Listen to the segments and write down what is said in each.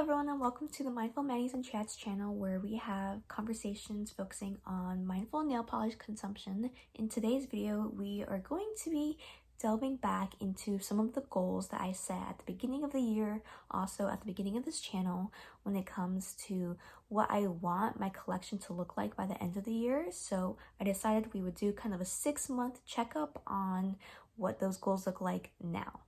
everyone, and welcome to the Mindful Manis and Chats channel, where we have conversations focusing on mindful nail polish consumption. In today's video, we are going to be delving back into some of the goals that I set at the beginning of the year, also at the beginning of this channel, when it comes to what I want my collection to look like by the end of the year. So I decided we would do kind of a 6-month checkup on what those goals look like now.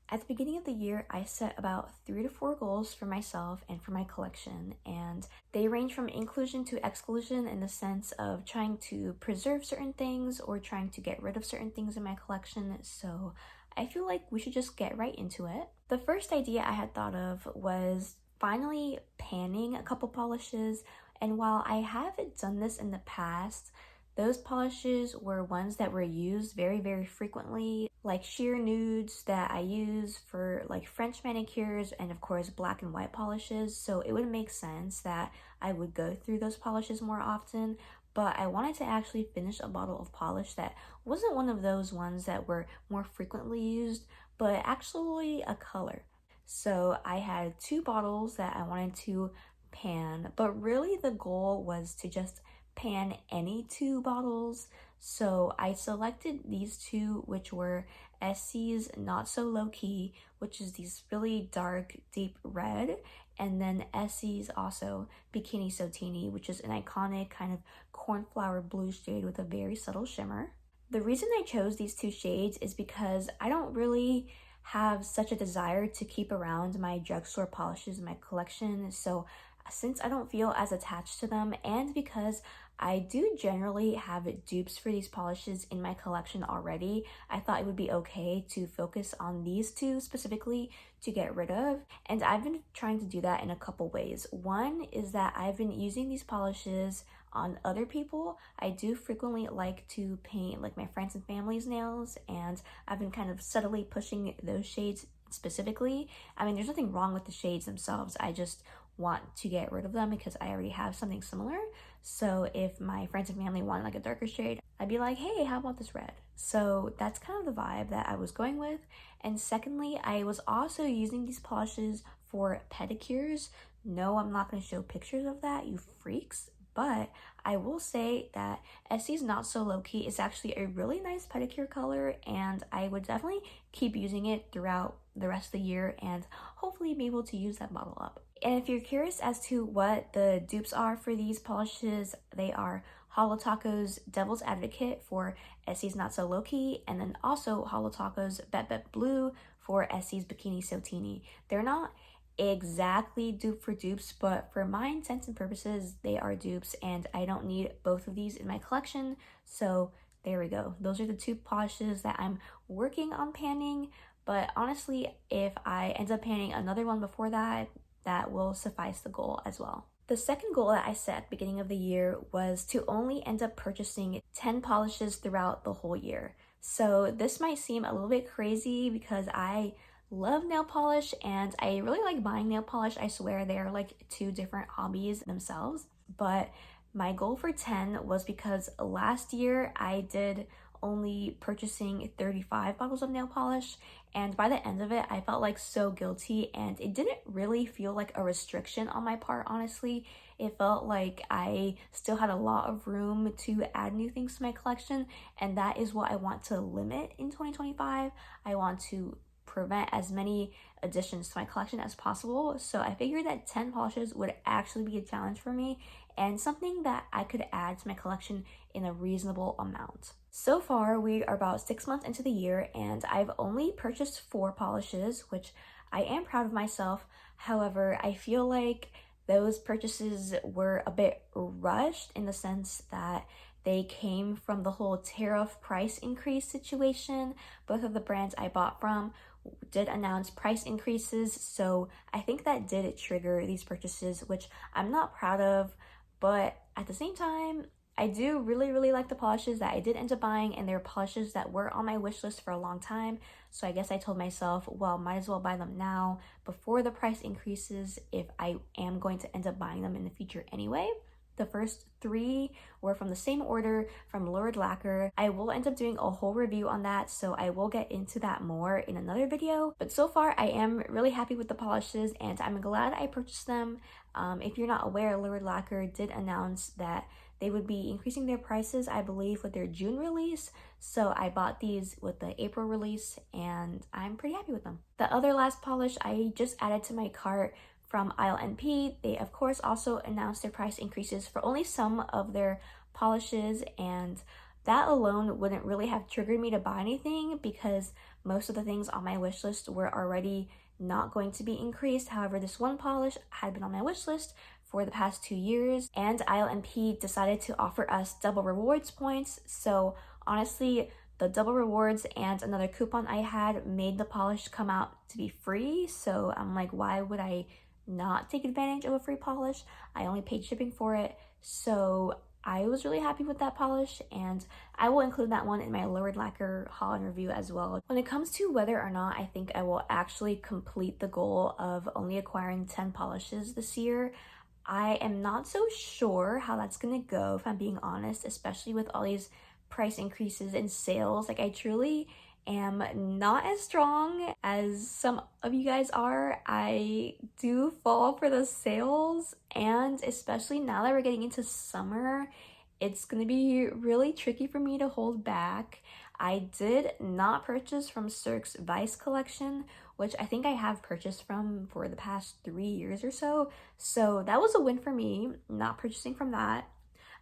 At the beginning of the year, I set about 3 to 4 goals for myself and for my collection, and they range from inclusion to exclusion in the sense of trying to preserve certain things or trying to get rid of certain things in my collection. So I feel like we should just get right into it. The first idea I had thought of was finally panning a couple polishes, and while I haven't done this in the past, those polishes were ones that were used very frequently, like sheer nudes that I use for like French manicures and of course black and white polishes. So it would make sense that I would go through those polishes more often, but I wanted to actually finish a bottle of polish that wasn't one of those ones that were more frequently used, but actually a color. So I had 2 bottles that I wanted to pan, but really the goal was to just pan any 2 bottles. So I selected these 2, which were Essie's Not So Low Key, which is these really dark deep red, and then Essie's also Bikini So Teeny, which is an iconic kind of cornflower blue shade with a very subtle shimmer. The reason I chose these 2 shades is because I don't really have such a desire to keep around my drugstore polishes in my collection, so since I don't feel as attached to them, and because I do generally have dupes for these polishes in my collection already, I thought it would be okay to focus on these 2 specifically to get rid of. And I've been trying to do that in a couple ways. One is that I've been using these polishes on other people. I do frequently like to paint like my friends and family's nails, and I've been kind of subtly pushing those shades specifically. I mean, there's nothing wrong with the shades themselves, I just want to get rid of them because I already have something similar. So if my friends and family wanted like a darker shade, I'd be like, hey, how about this red? So that's kind of the vibe that I was going with. And secondly, I was also using these polishes for pedicures. No, I'm not going to show pictures of that, you freaks, but I will say that Essie's Not So Low Key is actually a really nice pedicure color, and I would definitely keep using it throughout the rest of the year and hopefully be able to use that bottle up. And if you're curious as to what the dupes are for these polishes, they are Holo Taco's Devil's Advocate for Essie's Not So Low Key, and then also Holo Taco's Bet Bet Blue for Essie's Bikini So Teeny. They're not exactly dupe for dupes, but for my intents and purposes, they are dupes, and I don't need both of these in my collection. So there we go. Those are the 2 polishes that I'm working on panning, but honestly, if I end up panning another one before that, that will suffice the goal as well. The second goal that I set at the beginning of the year was to only end up purchasing 10 polishes throughout the whole year. So this might seem a little bit crazy because I love nail polish and I really like buying nail polish. I swear they're like 2 different hobbies themselves. But my goal for 10 was because last year I did only purchasing 35 bottles of nail polish, and by the end of it I felt like so guilty, and it didn't really feel like a restriction on my part. Honestly, it felt like I still had a lot of room to add new things to my collection, and that is what I want to limit in 2025. I want to prevent as many additions to my collection as possible, so I figured that 10 polishes would actually be a challenge for me and something that I could add to my collection in a reasonable amount. So far, we are about 6 months into the year, and I've only purchased 4 polishes, which I am proud of myself. However, I feel like those purchases were a bit rushed in the sense that they came from the whole tariff price increase situation. Both of the brands I bought from did announce price increases, so I think that did trigger these purchases, which I'm not proud of, but at the same time, I do really like the polishes that I did end up buying, and they're polishes that were on my wish list for a long time. So I guess I told myself, well, might as well buy them now before the price increases if I am going to end up buying them in the future anyway. The first 3 were from the same order from Lurid Lacquer. I will end up doing a whole review on that, so I will get into that more in another video. But so far, I am really happy with the polishes and I'm glad I purchased them. If you're not aware, Lurid Lacquer did announce that they would be increasing their prices, I believe, with their June release. So I bought these with the April release and I'm pretty happy with them. The other last polish I just added to my cart from ILNP. They of course also announced their price increases for only some of their polishes, and that alone wouldn't really have triggered me to buy anything because most of the things on my wish list were already not going to be increased. However, this one polish had been on my wish list for the past 2 years, and ILNP decided to offer us double rewards points. So honestly, the double rewards and another coupon I had made the polish come out to be free. So I'm like, why would I not take advantage of a free polish? I only paid shipping for it. So I was really happy with that polish, and I will include that one in my Lurid Lacquer haul and review as well. When it comes to whether or not I think I will actually complete the goal of only acquiring 10 polishes this year, I am not so sure how that's gonna go, if I'm being honest, especially with all these price increases and sales. Like, I truly am not as strong as some of you guys are. I do fall for the sales, and especially now that we're getting into summer, it's gonna be really tricky for me to hold back. I did not purchase from Cirque's Vice collection, which I think I have purchased from for the past 3 years or so. So that was a win for me, not purchasing from that,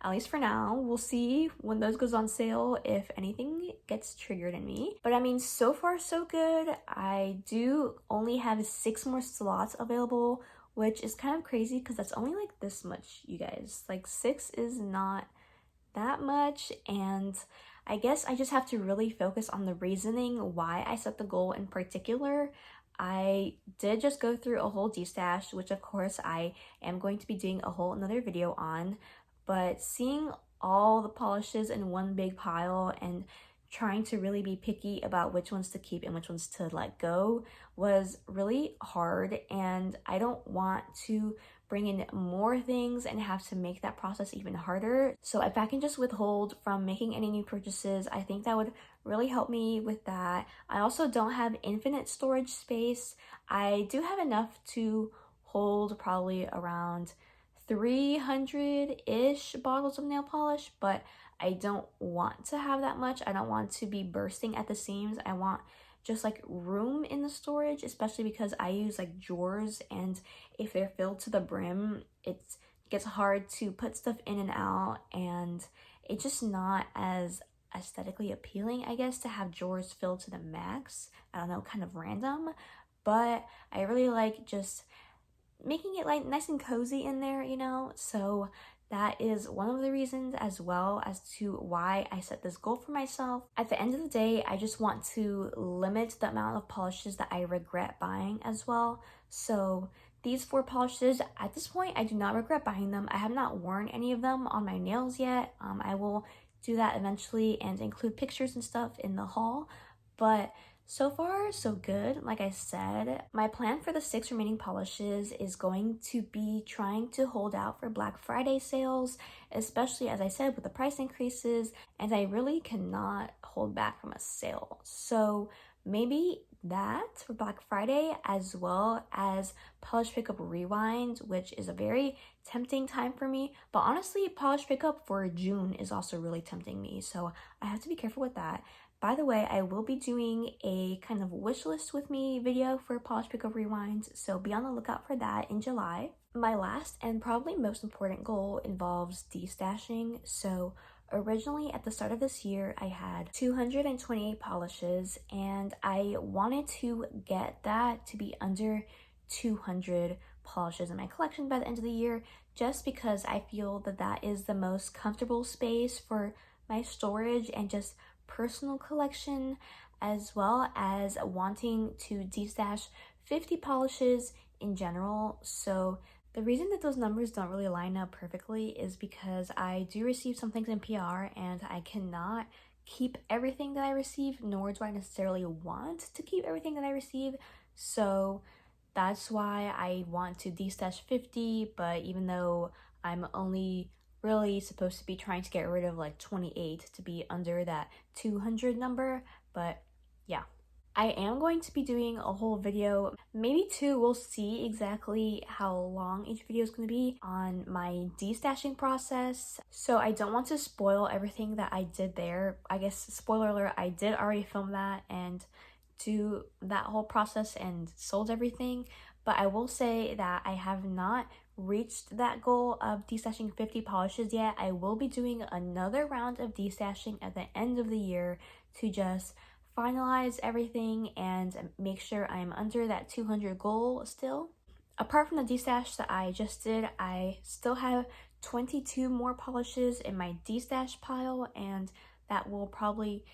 at least for now. We'll see when those goes on sale if anything gets triggered in me. But I mean, so far so good. I do only have 6 more slots available, which is kind of crazy because that's only like this much, you guys. Like 6 is not that much, and I guess I just have to really focus on the reasoning why I set the goal in particular. I did just go through a whole destash, which of course I am going to be doing a whole another video on, but seeing all the polishes in one big pile and trying to really be picky about which ones to keep and which ones to let go was really hard, and I don't want to bring in more things and have to make that process even harder. So if I can just withhold from making any new purchases, I think that would really help me with that. I also don't have infinite storage space. I do have enough to hold probably around 300-ish bottles of nail polish, but I don't want to have that much. I don't want to be bursting at the seams. I want just like room in the storage, especially because I use like drawers, and if they're filled to the brim, it gets hard to put stuff in and out, and it's just not as aesthetically appealing, I guess, to have drawers filled to the max. I don't know, kind of random, but I really like just making it like nice and cozy in there, you know? So that is one of the reasons, as well as to why I set this goal for myself. At the end of the day, I just want to limit the amount of polishes that I regret buying as well. So these 4 polishes, at this point, I do not regret buying them. I have not worn any of them on my nails yet. I will do that eventually and include pictures and stuff in the haul, but so far, so good. Like I said, my plan for the 6 remaining polishes is going to be trying to hold out for Black Friday sales, especially, as I said, with the price increases, and I really cannot hold back from a sale. So maybe that for Black Friday, as well as Polish Pickup Rewind, which is a very tempting time for me. But honestly, Polish Pickup for June is also really tempting me, so I have to be careful with that. By the way, I will be doing a kind of wish list with me video for Polish Pickup Rewinds, so be on the lookout for that in July. My last and probably most important goal involves destashing. So originally at the start of this year, I had 228 polishes, and I wanted to get that to be under 200 polishes in my collection by the end of the year, just because I feel that that is the most comfortable space for my storage and just personal collection, as well as wanting to destash 50 polishes in general. So the reason that those numbers don't really line up perfectly is because I do receive some things in PR, and I cannot keep everything that I receive, nor do I necessarily want to keep everything that I receive. So that's why I want to destash 50, but even though I'm only really supposed to be trying to get rid of like 28 to be under that 200 number, but yeah. I am going to be doing a whole video, maybe two, we'll see exactly how long each video is going to be on my destashing process. So I don't want to spoil everything that I did there. I guess, spoiler alert, I did already film that and do that whole process and sold everything, but I will say that I have not reached that goal of destashing 50 polishes yet. I will be doing another round of destashing at the end of the year to just finalize everything and make sure I'm under that 200 goal still. Apart from the destash that I just did, I still have 22 more polishes in my destash pile, and that will probably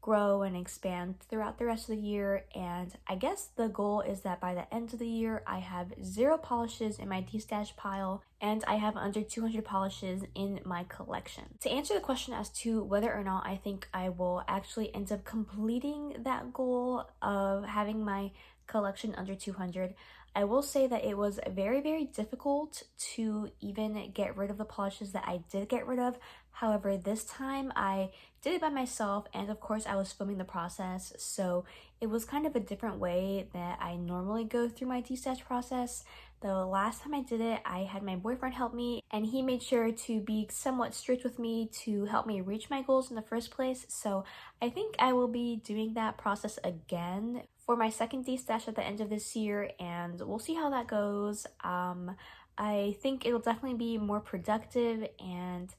grow and expand throughout the rest of the year. And I guess the goal is that by the end of the year I have 0 polishes in my destash pile and I have under 200 polishes in my collection. To answer the question as to whether or not I think I will actually end up completing that goal of having my collection under 200, I will say that it was very, very difficult to even get rid of the polishes that I did get rid of. However, this time I did it by myself, and of course I was filming the process, so it was kind of a different way that I normally go through my destash process. The last time I did it, I had my boyfriend help me, and he made sure to be somewhat strict with me to help me reach my goals in the first place. So I think I will be doing that process again for my second destash at the end of this year, and we'll see how that goes. I think it'll definitely be more productive, and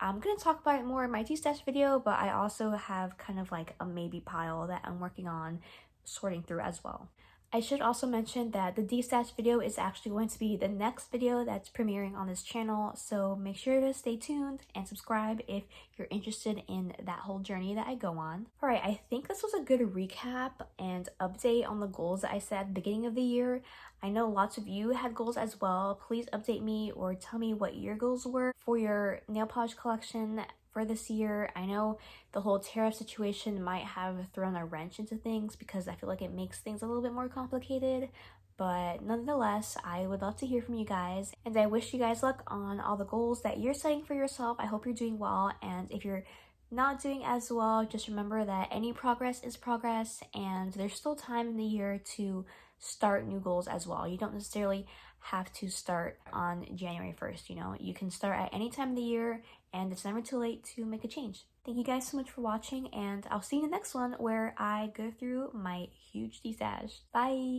I'm gonna talk about it more in my destash video, but I also have kind of like a maybe pile that I'm working on sorting through as well. I should also mention that the destash video is actually going to be the next video that's premiering on this channel, so make sure to stay tuned and subscribe if you're interested in that whole journey that I go on. Alright, I think this was a good recap and update on the goals that I set at the beginning of the year. I know lots of you had goals as well. Please update me or tell me what your goals were for your nail polish collection for this year. I know the whole tariff situation might have thrown a wrench into things because I feel like it makes things a little bit more complicated, but nonetheless, I would love to hear from you guys, and I wish you guys luck on all the goals that you're setting for yourself. I hope you're doing well, and if you're not doing as well, just remember that any progress is progress, and there's still time in the year to start new goals as well. You don't necessarily have to start on January 1st, you know? You can start at any time of the year, and it's never too late to make a change. Thank you guys so much for watching, and I'll see you in the next one where I go through my huge destash. Bye!